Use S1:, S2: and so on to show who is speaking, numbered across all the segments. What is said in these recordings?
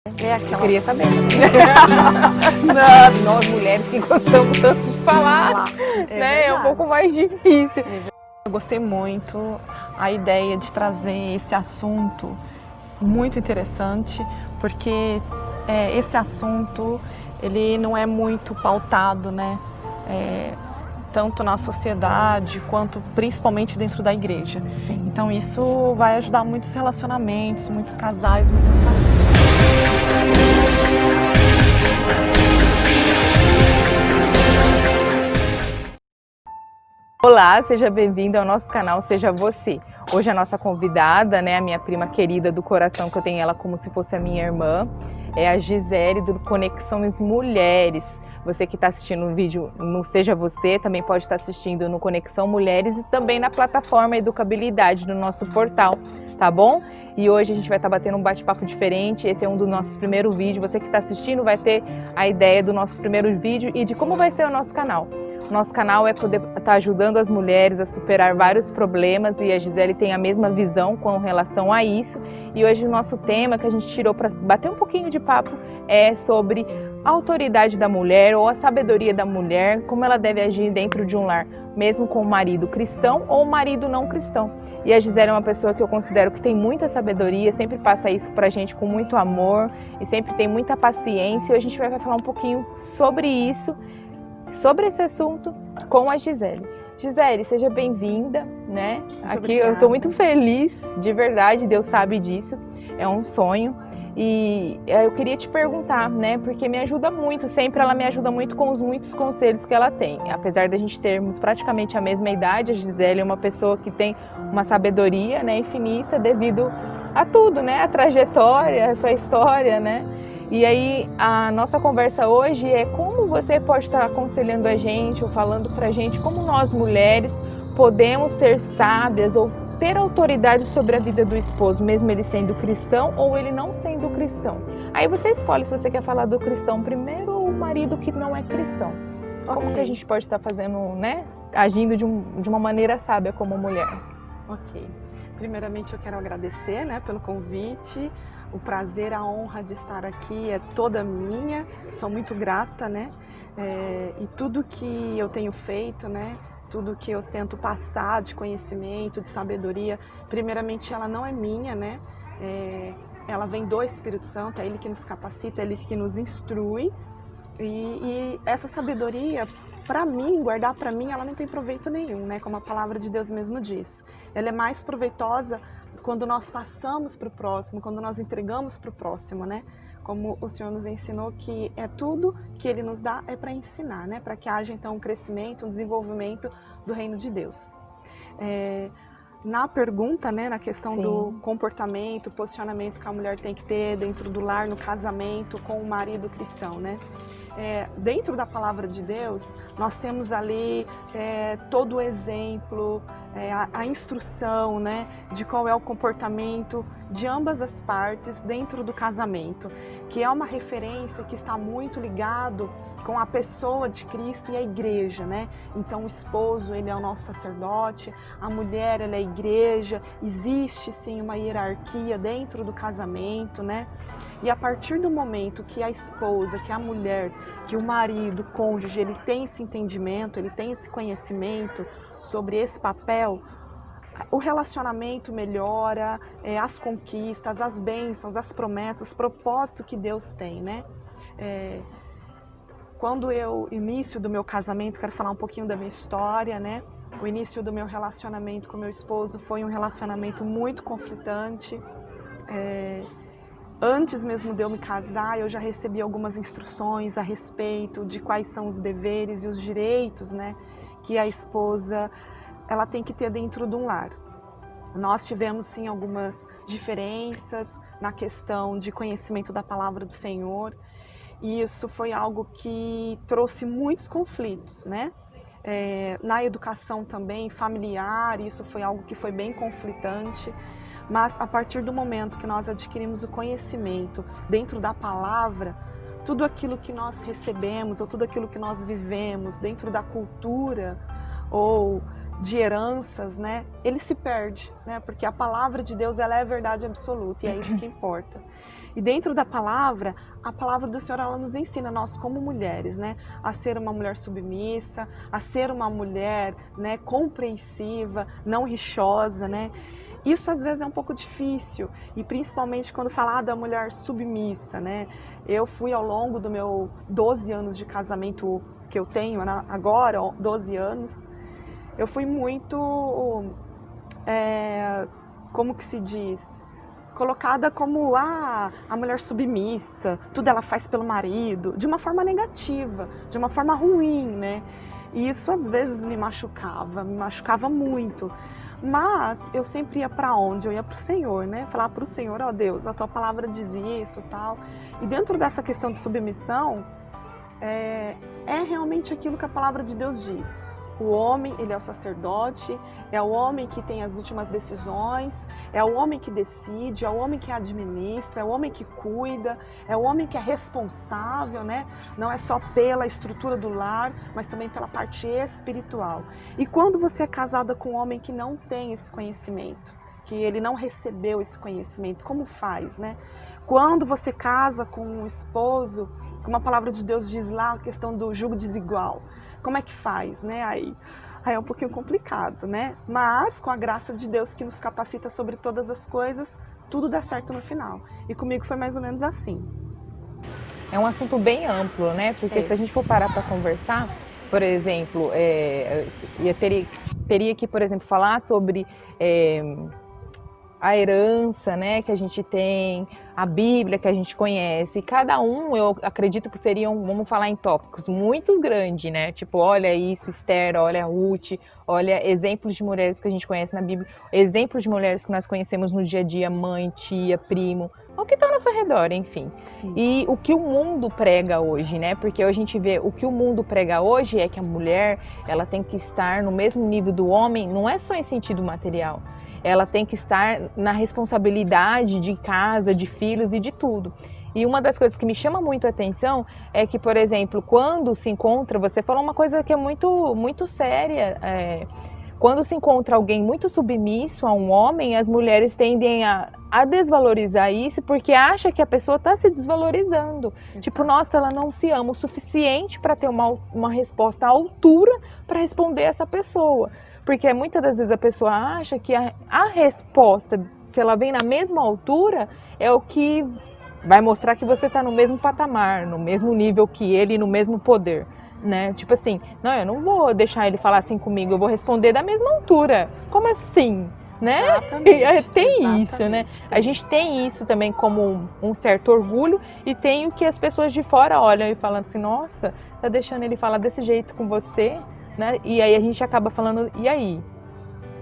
S1: É aquela...
S2: Eu queria saber.
S1: Não,
S2: Nós mulheres que gostamos tanto de falar, né? É um pouco mais difícil.
S1: Eu gostei muito a ideia de trazer esse assunto muito interessante, porque esse assunto ele não é muito pautado, né? Tanto na sociedade quanto principalmente dentro da igreja.
S2: Sim.
S1: Então isso vai ajudar muitos relacionamentos, muitos casais, muitas famílias.
S2: Olá, seja bem-vindo ao nosso canal Seja Você. Hoje a nossa convidada, né, a minha prima querida do coração, que eu tenho ela como se fosse a minha irmã, é a Gisele do Conexões Mulheres. Você que está assistindo o vídeo no Seja Você, também pode estar assistindo no Conexão Mulheres e também na plataforma Educabilidade no nosso portal, tá bom? E hoje a gente vai estar batendo um bate-papo diferente, esse é um dos nossos primeiros vídeos. Você que está assistindo vai ter a ideia do nosso primeiro vídeo e de como vai ser o nosso canal. Nosso canal é poder estar ajudando as mulheres a superar vários problemas e a Gisele tem a mesma visão com relação a isso. E hoje o nosso tema que a gente tirou para bater um pouquinho de papo é sobre a autoridade da mulher ou a sabedoria da mulher, como ela deve agir dentro de um lar, mesmo com o marido cristão ou o marido não cristão. E a Gisele é uma pessoa que eu considero que tem muita sabedoria, sempre passa isso pra gente com muito amor e sempre tem muita paciência. E hoje a gente vai falar um pouquinho sobre isso, sobre esse assunto com a Gisele. Gisele, seja bem-vinda, né?
S1: Muito
S2: Aqui
S1: obrigada.
S2: eu estou muito feliz, de verdade, Deus sabe disso, é um sonho. E eu queria te perguntar, né? Porque me ajuda muito, sempre ela me ajuda muito com os muitos conselhos que ela tem. Apesar da gente termos praticamente a mesma idade, a Gisele é uma pessoa que tem uma sabedoria, né, infinita devido a tudo, né? A trajetória, a sua história, né? E aí, a nossa conversa hoje é como você pode estar aconselhando a gente ou falando pra gente como nós mulheres podemos ser sábias ou ter autoridade sobre a vida do esposo, mesmo ele sendo cristão ou ele não sendo cristão. Aí você escolhe se você quer falar do cristão primeiro ou o marido que não é cristão. Como que a gente pode estar fazendo, né? Agindo de uma maneira sábia como mulher.
S1: Ok. Primeiramente eu quero agradecer, né, pelo convite. O prazer, a honra de estar aqui é toda minha. Sou muito grata, né? E tudo que eu tenho feito, né? Tudo que eu tento passar de conhecimento, de sabedoria, primeiramente ela não é minha, né? Ela vem do Espírito Santo, é Ele que nos capacita, é Ele que nos instrui. E essa sabedoria, para mim, guardar para mim, ela não tem proveito nenhum, né? Como a palavra de Deus mesmo diz. Ela é mais proveitosa quando nós passamos para o próximo, quando nós entregamos para o próximo, né? Como o Senhor nos ensinou que é tudo que Ele nos dá é para ensinar, né? Para que haja então um crescimento, um desenvolvimento do reino de Deus. Na pergunta, né, na questão
S2: Sim.
S1: do comportamento, posicionamento que a mulher tem que ter dentro do lar, no casamento, com o marido cristão, né? Dentro da palavra de Deus, nós temos ali todo o exemplo, a instrução, né, de qual é o comportamento de ambas as partes dentro do casamento, que é uma referência que está muito ligado com a pessoa de Cristo e a igreja, né? Então o esposo, ele é o nosso sacerdote, a mulher, ela é a igreja, existe sim uma hierarquia dentro do casamento, né? E a partir do momento que a esposa, que a mulher, que o marido, o cônjuge, ele tem esse entendimento, ele tem esse conhecimento sobre esse papel, o relacionamento melhora, as conquistas, as bênçãos, as promessas, os propósitos que Deus tem, né? Quando início do meu casamento, quero falar um pouquinho da minha história, né? O início do meu relacionamento com meu esposo foi um relacionamento muito conflitante. Antes mesmo de eu me casar, eu já recebi algumas instruções a respeito de quais são os deveres e os direitos, né, que a esposa ela tem que ter dentro de um lar. Nós tivemos sim algumas diferenças na questão de conhecimento da palavra do Senhor, e isso foi algo que trouxe muitos conflitos, né? Na educação também, familiar, isso foi algo que foi bem conflitante. Mas a partir do momento que nós adquirimos o conhecimento dentro da palavra, tudo aquilo que nós recebemos ou tudo aquilo que nós vivemos dentro da cultura ou de heranças, né, ele se perde, né, porque a palavra de Deus ela é a verdade absoluta e é isso que importa. E dentro da palavra, a palavra do Senhor ela nos ensina, nós como mulheres, né, a ser uma mulher submissa, a ser uma mulher, né, compreensiva, não rixosa, né. Isso às vezes é um pouco difícil, e principalmente quando falar da mulher submissa, né. Eu fui ao longo dos meus 12 anos de casamento que eu tenho agora, 12 anos, eu fui muito, como que se diz, colocada como a mulher submissa, tudo ela faz pelo marido, de uma forma negativa, de uma forma ruim, né? E isso às vezes me machucava muito. Mas eu sempre ia para onde? Eu ia para o Senhor, né? Falar para o Senhor, ó Deus, a tua palavra diz isso, tal. E dentro dessa questão de submissão, é realmente aquilo que a palavra de Deus diz. O homem, ele é o sacerdote, é o homem que tem as últimas decisões, é o homem que decide, é o homem que administra, é o homem que cuida, é o homem que é responsável, né? Não é só pela estrutura do lar, mas também pela parte espiritual. E quando você é casada com um homem que não tem esse conhecimento, que ele não recebeu esse conhecimento, como faz, né? Quando você casa com um esposo, como a palavra de Deus diz lá, a questão do jugo desigual, como é que faz, né? Aí é um pouquinho complicado, né? Mas com a graça de Deus que nos capacita sobre todas as coisas, tudo dá certo no final. E comigo foi mais ou menos assim.
S2: É um assunto bem amplo, né? Porque se a gente for parar para conversar, por exemplo, teria que, por exemplo, falar sobre a herança, né, que a gente tem, a Bíblia que a gente conhece. Cada um, eu acredito que seriam, vamos falar em tópicos muito grandes, né? Tipo, olha isso, Esther, olha Ruth, olha exemplos de mulheres que a gente conhece na Bíblia, exemplos de mulheres que nós conhecemos no dia a dia, mãe, tia, primo, o que está ao nosso redor, enfim.
S1: Sim.
S2: E o que o mundo prega hoje, né? Porque a gente vê o que o mundo prega hoje é que a mulher, ela tem que estar no mesmo nível do homem, não é só em sentido material. Ela tem que estar na responsabilidade de casa, de filhos e de tudo. E uma das coisas que me chama muito a atenção é que, por exemplo, quando se encontra, você falou uma coisa que é muito, muito séria, quando se encontra alguém muito submisso a um homem, as mulheres tendem a desvalorizar isso porque acha que a pessoa está se desvalorizando. Exato. Tipo, nossa, ela não se ama o suficiente para ter uma resposta à altura para responder essa pessoa. Porque muitas das vezes a pessoa acha que a resposta, se ela vem na mesma altura, é o que vai mostrar que você está no mesmo patamar, no mesmo nível que ele, no mesmo poder, né? Tipo assim, não, eu não vou deixar ele falar assim comigo, eu vou responder da mesma altura. Como assim? Né? Tem isso, né? Tem. A gente tem isso também como um certo orgulho e tem o que as pessoas de fora olham e falam assim, nossa, tá deixando ele falar desse jeito com você? Né? E aí a gente acaba falando, e aí?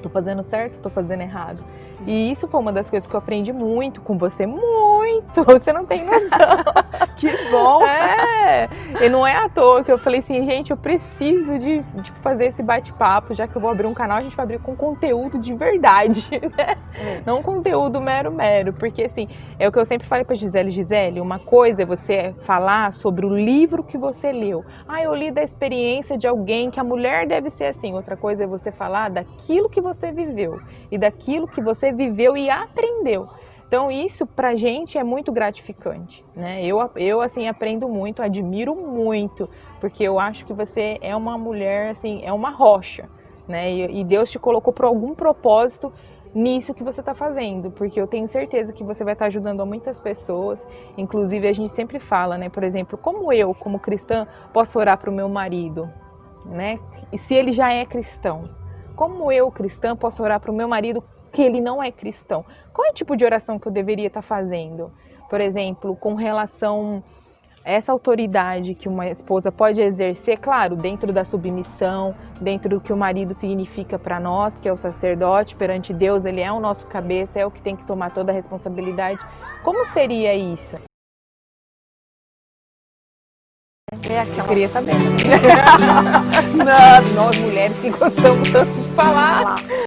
S2: Tô fazendo certo? Tô fazendo errado? E isso foi uma das coisas que eu aprendi muito com você, muito! Você não tem noção!
S1: Que bom!
S2: E não é à toa que eu falei assim, gente, eu preciso de fazer esse bate-papo, já que eu vou abrir um canal, a gente vai abrir com conteúdo de verdade, né? Não conteúdo mero, porque assim, é o que eu sempre falei pra Gisele, uma coisa é você falar sobre o livro que você leu. Ah, eu li da experiência de alguém que a mulher deve ser assim. Outra coisa é você falar daquilo que você viveu e daquilo que você viveu e aprendeu. Então isso pra gente é muito gratificante, né? Eu assim aprendo muito, admiro muito, porque eu acho que você é uma mulher assim, é uma rocha, né? E Deus te colocou por algum propósito nisso que você está fazendo, porque eu tenho certeza que você vai estar ajudando a muitas pessoas. Inclusive a gente sempre fala, né? Por exemplo, como eu, como cristã, posso orar para o meu marido, né? E se ele já é cristão, como eu, cristã, posso orar para o meu marido que ele não é cristão? Qual é o tipo de oração que eu deveria estar fazendo? Por exemplo, com relação a essa autoridade que uma esposa pode exercer, claro, dentro da submissão, dentro do que o marido significa para nós, que é o sacerdote perante Deus, ele é o nosso cabeça, é o que tem que tomar toda a responsabilidade. Como seria isso? Eu queria saber. Nós mulheres que gostamos tanto de falar.